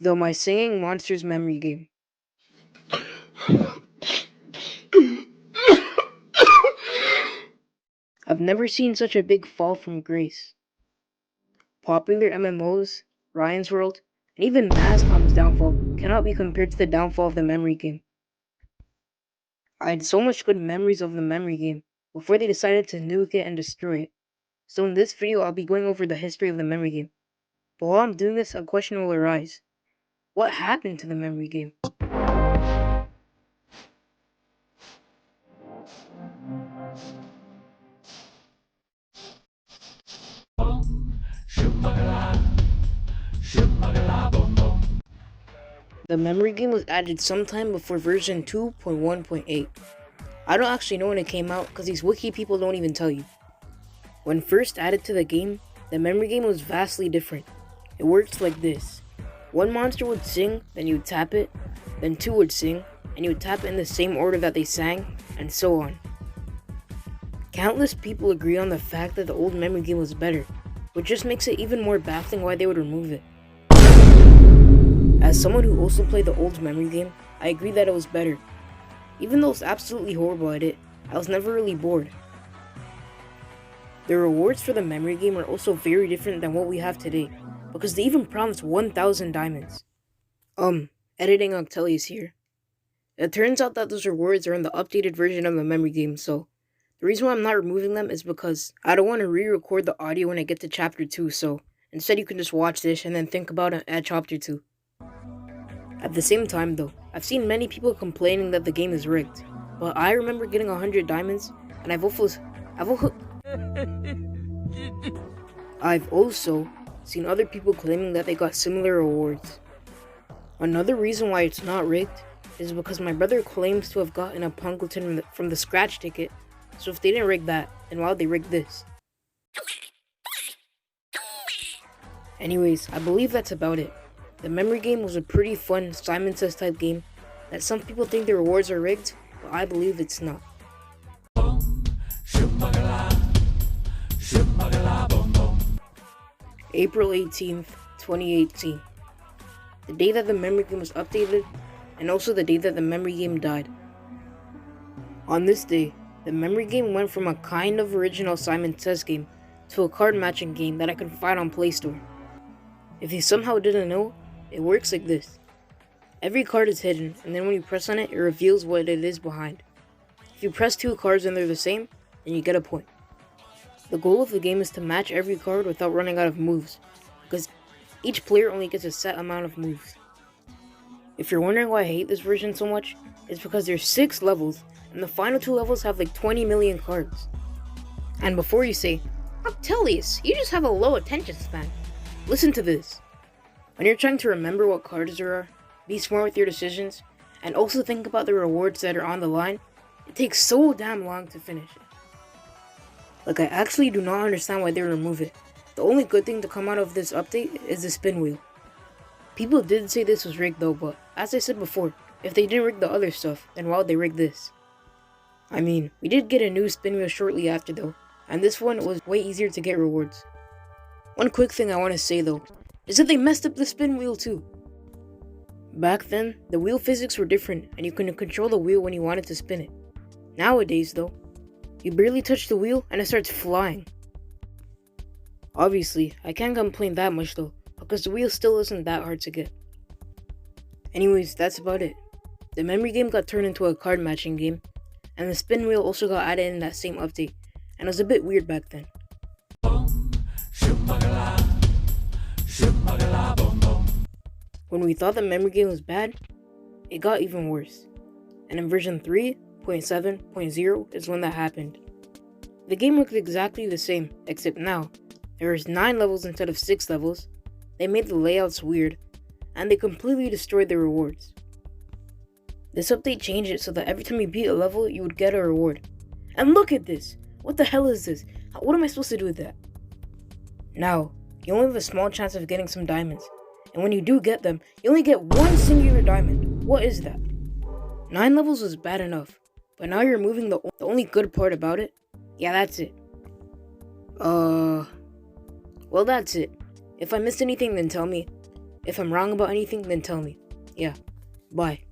Though my Singing Monsters memory game. I've never seen such a big fall from grace. Popular MMOs, Ryan's World, and even Mascom's downfall cannot be compared to the downfall of the memory game. I had so much good memories of the memory game before they decided to nuke it and destroy it. So in this video I'll be going over the history of the memory game. But while I'm doing this, a question will arise. What happened to the memory game? The memory game was added sometime before version 2.1.8. I don't actually know when it came out because these wiki people don't even tell you. When first added to the game, the memory game was vastly different. It works like this. One monster would sing, then you would tap it, then two would sing, and you would tap it in the same order that they sang, and so on. Countless people agree on the fact that the old memory game was better, which just makes it even more baffling why they would remove it. As someone who also played the old memory game, I agree that it was better. Even though I was absolutely horrible at it, I was never really bored. The rewards for the memory game are also very different than what we have today, because they even promised 1,000 diamonds. Editing Octelius here. It turns out that those rewards are in the updated version of the memory game, so the reason why I'm not removing them is because I don't want to re-record the audio when I get to chapter 2, so instead you can just watch this and then think about it at chapter 2. At the same time though, I've seen many people complaining that the game is rigged, but I remember getting 100 diamonds, and I've also seen other people claiming that they got similar rewards. Another reason why it's not rigged is because my brother claims to have gotten a Punkleton from the scratch ticket, so if they didn't rig that, then why would they rig this? Anyways, I believe that's about it. The memory game was a pretty fun Simon Says type game that some people think the rewards are rigged, but I believe it's not. April 18th, 2018. The day that the memory game was updated, and also the day that the memory game died. On this day, the memory game went from a kind of original Simon Says game to a card matching game that I could find on Play Store. If you somehow didn't know, it works like this. Every card is hidden, and then when you press on it, it reveals what it is behind. If you press two cards and they're the same, then you get a point. The goal of the game is to match every card without running out of moves, because each player only gets a set amount of moves. If you're wondering why I hate this version so much, it's because there's 6 levels, and the final 2 levels have like 20 million cards. And before you say, Octelius, you just have a low attention span, listen to this. When you're trying to remember what cards there are, be smart with your decisions, and also think about the rewards that are on the line, it takes so damn long to finish it. Like, I actually do not understand why they remove it. The only good thing to come out of this update is the spin wheel. People did say this was rigged though, but as I said before, if they didn't rig the other stuff, then why would they rig this? I mean, we did get a new spin wheel shortly after though, and this one was way easier to get rewards. One quick thing I want to say though, is that they messed up the spin wheel too. Back then, the wheel physics were different and you couldn't control the wheel when you wanted to spin it. Nowadays though, you barely touch the wheel and it starts flying. Obviously, I can't complain that much though, because the wheel still isn't that hard to get. Anyways, that's about it. The memory game got turned into a card matching game, and the spin wheel also got added in that same update, and it was a bit weird back then. When we thought the memory game was bad, it got even worse. And in version 3.7.0 is when that happened. The game looked exactly the same, except now, there is 9 levels instead of 6 levels, they made the layouts weird, and they completely destroyed the rewards. This update changed it so that every time you beat a level, you would get a reward. And look at this! What the hell is this? What am I supposed to do with that? Now, you only have a small chance of getting some diamonds, and when you do get them, you only get one singular diamond. What is that? 9 levels was bad enough, but now you're removing the only good part about it? Yeah, that's it. Well, that's it. If I missed anything, then tell me. If I'm wrong about anything, then tell me. Yeah, bye.